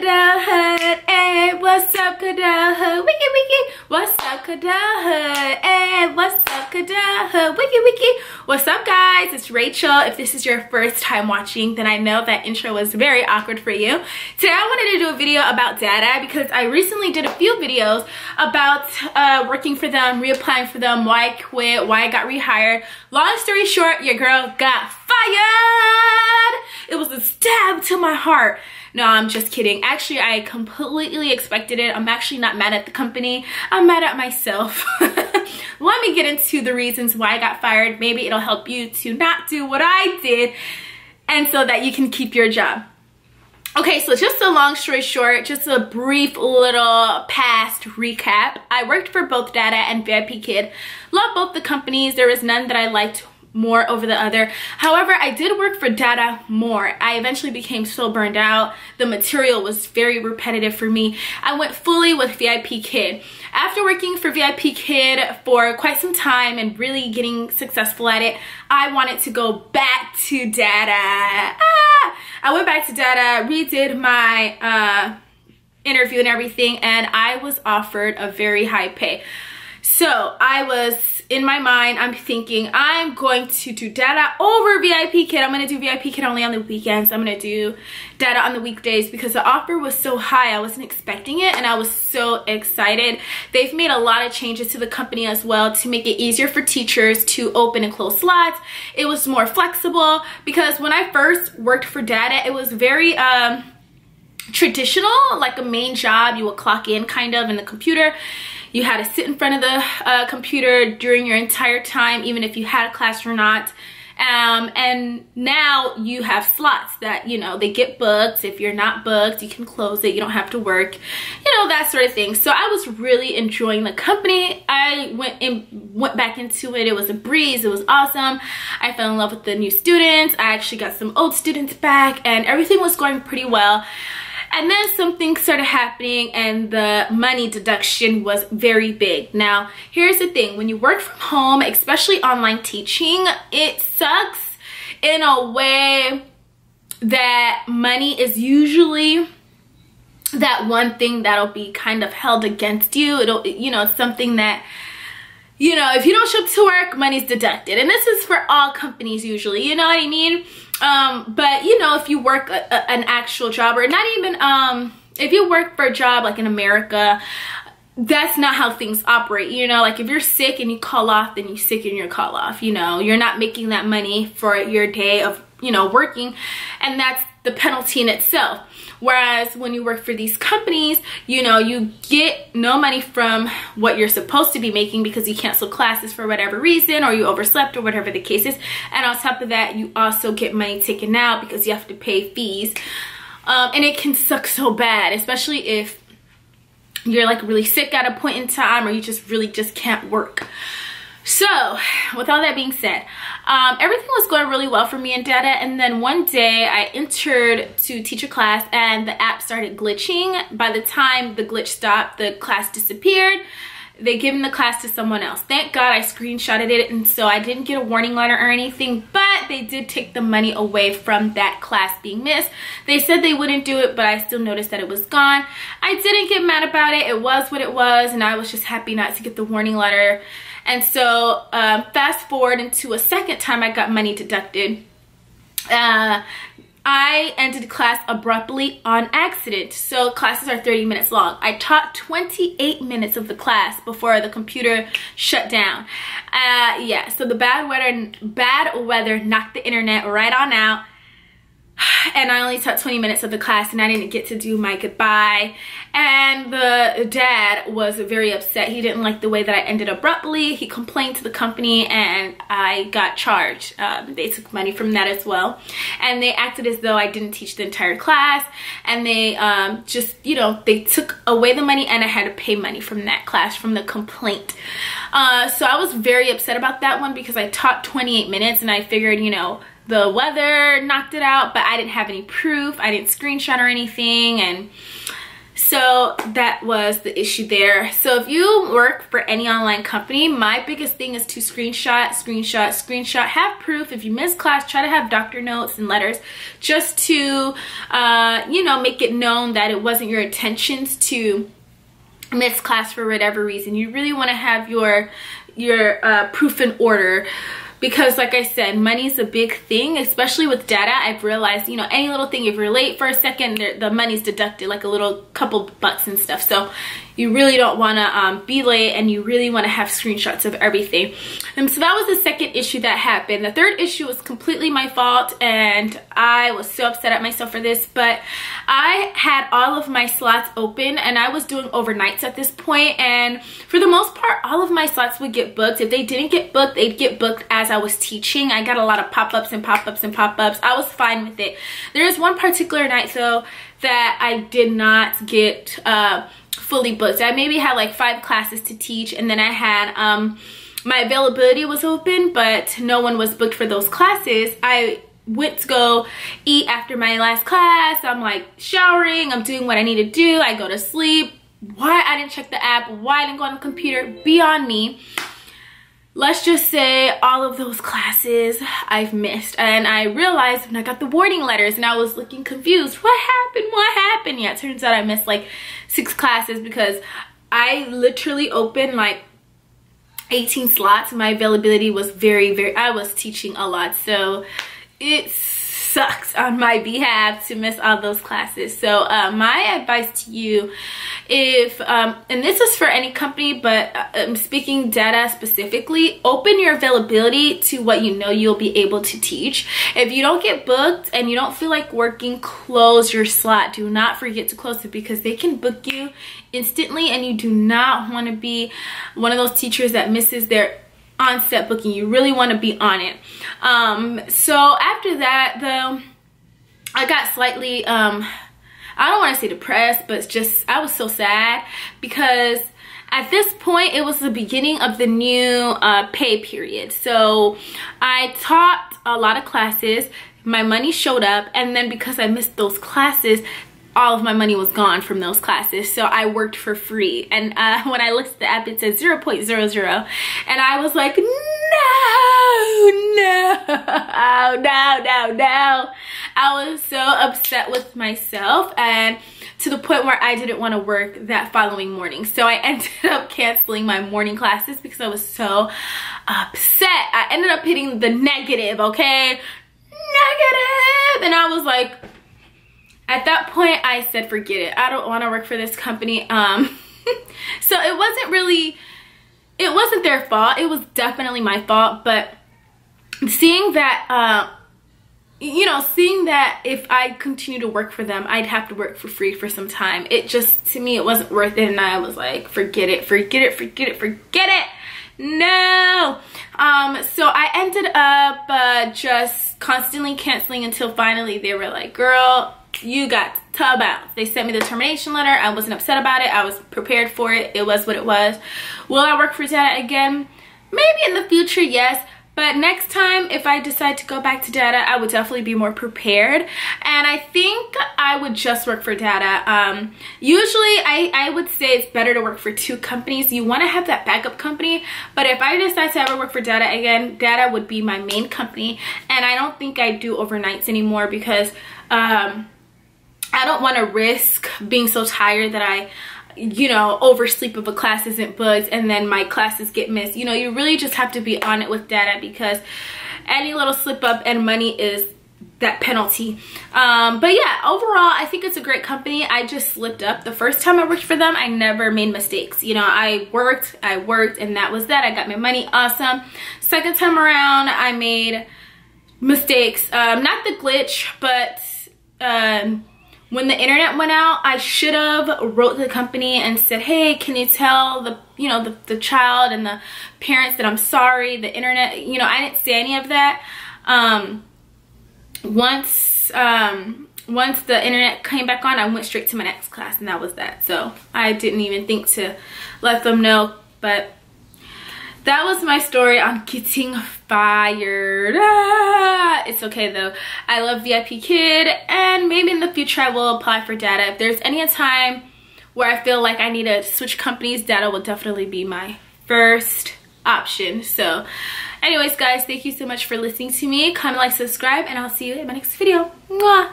Cadell Hood? Hey, what's up, Cadell Hood? Wiki wiki. What's up, Cadell Hood? Hey, what's up, Cadell Hood? Wiki wiki. What's up, guys? It's Rachel. If this is your first time watching, then I know that intro was very awkward for you. Today I wanted to do a video about DADA because I recently did a few videos about working for them, reapplying for them, why I quit, why I got rehired. Long story short, your girl got fired. It was a stab to my heart. No, I'm just kidding. Actually, I completely expected it. I'm actually not mad at the company. I'm mad at myself. Let me get into the reasons why I got fired. Maybe it'll help you to not do what I did and so that you can keep your job. Okay, so just a long story short, just a brief little past recap. I worked for both DADA and VIP Kid. Love both the companies. There was none that I liked more over the other. However, I did work for DADA more. I eventually became so burned out. The material was very repetitive for me. I went fully with VIP Kid. After working for VIP Kid for quite some time and really getting successful at it, I wanted to go back to DADA. I went back to DADA, redid my interview and everything, and I was offered a very high pay. So I was, in my mind, I'm thinking I'm going to do DADA over VIP Kid. I'm going to do VIP Kid only on the weekends. I'm going to do DADA on the weekdays because the offer was so high. I wasn't expecting it and I was so excited. They've made a lot of changes to the company as well to make it easier for teachers to open and close slots. It was more flexible because when I first worked for DADA, it was very traditional, like a main job. You would clock in kind of in the computer. You had to sit in front of the computer during your entire time, even if you had a class or not. And now you have slots that, you know, they get booked. If you're not booked, you can close it. You don't have to work, you know, that sort of thing. So I was really enjoying the company. I went back into it. It was a breeze. It was awesome. I fell in love with the new students. I actually got some old students back and everything was going pretty well. And then something started happening and the money deduction was very big. Now, here's the thing. When you work from home, especially online teaching, it sucks in a way that money is usually that one thing that'll be kind of held against you. It'll, you know, it's something that, you know, if you don't show up to work, money's deducted. And this is for all companies usually, you know what I mean? But you know, if you work an actual job or not even, if you work for a job like in America, that's not how things operate. You know, like if you're sick and you call off, then you're sick and you call off, you know, you're not making that money for your day of, you know, working, and that's the penalty in itself. Whereas when you work for these companies, you know, you get no money from what you're supposed to be making because you cancel classes for whatever reason or you overslept or whatever the case is. And on top of that, you also get money taken out because you have to pay fees. And it can suck so bad, especially if you're like really sick at a point in time or you just really just can't work. So with all that being said, everything was going really well for me in DADA, and then one day I entered to teach a class and the app started glitching. By the time the glitch stopped, the class disappeared. They given the class to someone else. Thank God I screenshotted it, and so I didn't get a warning letter or anything, but they did take the money away from that class being missed. They said they wouldn't do it, but I still noticed that it was gone. I didn't get mad about it. It was what it was, and I was just happy not to get the warning letter. And so fast forward into a second time I got money deducted. I ended class abruptly on accident. So classes are 30 minutes long. I taught 28 minutes of the class before the computer shut down. Yeah, so the bad weather knocked the internet right on out. And I only taught 20 minutes of the class and I didn't get to do my goodbye. And the dad was very upset. He didn't like the way that I ended abruptly. He complained to the company and I got charged. They took money from that as well. And they acted as though I didn't teach the entire class. And they just, you know, they took away the money and I had to pay money from that class, from the complaint. So I was very upset about that one because I taught 28 minutes and I figured, you know, the weather knocked it out, but I didn't have any proof. I didn't screenshot or anything. And So that was the issue there. So if you work for any online company, my biggest thing is to screenshot, have proof. If you miss class, try to have doctor notes and letters just to, you know, make it known that it wasn't your intentions to miss class for whatever reason. You really want to have your proof in order. Because like I said, money's a big thing, especially with DADA. I've realized, you know, any little thing, if you're late for a second, the money's deducted, like a little couple bucks and stuff. So you really don't want to be late, and you really want to have screenshots of everything. And so that was the second issue that happened. The third issue was completely my fault, and I was so upset at myself for this, but I had all of my slots open, and I was doing overnights at this point, and for the most part, all of my slots would get booked. If they didn't get booked, they'd get booked as I was teaching. I got a lot of pop-ups and pop-ups and pop-ups. I was fine with it. There's one particular night though that I did not get fully booked. I maybe had like 5 classes to teach, and then I had my availability was open, but no one was booked for those classes. I went to go eat after my last class. I'm like showering, I'm doing what I need to do, I go to sleep. Why I didn't check the app, why I didn't go on the computer, beyond me. Let's just say all of those classes I've missed, and I realized when I got the warning letters, and I was looking confused. What happened? Yeah, it turns out I missed like 6 classes because I literally opened like 18 slots. My availability was very, I was teaching a lot, so it sucks on my behalf to miss all those classes. So my advice to you, if and this is for any company, but I'm speaking DADA specifically, open your availability to what you know you'll be able to teach. If you don't get booked and you don't feel like working, close your slot. Do not forget to close it, because they can book you instantly, and you do not want to be one of those teachers that misses their on-set booking. You really want to be on it. So after that though, I got slightly I don't want to say depressed, but it's just, I was so sad because at this point it was the beginning of the new pay period. So I taught a lot of classes, my money showed up, and then because I missed those classes, all of my money was gone from those classes. So I worked for free, and when I looked at the app, it said 0.00, and I was like, no. I was so upset with myself, and to the point where I didn't want to work that following morning. So I ended up canceling my morning classes because I was so upset. I ended up hitting the negative, okay? Negative! And I was like, at that point, I said, forget it. I don't want to work for this company. So it wasn't their fault. It was definitely my fault. But seeing that, you know, seeing that if I continue to work for them, I'd have to work for free for some time. It just, to me, it wasn't worth it. And I was like, forget it. No. So I ended up just constantly canceling until finally they were like, girl, you got to bounce. They sent me the termination letter. I wasn't upset about it. I was prepared for it. It was what it was. Will I work for DADA again? Maybe in the future, yes. But next time, if I decide to go back to DADA, I would definitely be more prepared. And I think I would just work for DADA. Usually, I would say it's better to work for 2 companies. You want to have that backup company. But if I decide to ever work for DADA again, DADA would be my main company. And I don't think I do overnights anymore because I don't want to risk being so tired that I, you know, oversleep if a class isn't booked and then my classes get missed. You know, you really just have to be on it with DADA because any little slip up and money is that penalty. But yeah, overall, I think it's a great company. I just slipped up. The first time I worked for them, I never made mistakes. You know, I worked, and that was that. I got my money, awesome. Second time around, I made mistakes. Not the glitch, but when the internet went out, I should have wrote the company and said, hey, can you tell the, you know, the child and the parents that I'm sorry, the internet, you know, I didn't say any of that. Once the internet came back on, I went straight to my next class, and that was that. So I didn't even think to let them know, but that was my story on getting fired. It's okay though. I love VIP Kid, and maybe in the future I will apply for DADA. If there's any time where I feel like I need to switch companies, DADA will definitely be my first option. So anyways guys, thank you so much for listening to me. Comment, like, subscribe, and I'll see you in my next video. Mwah!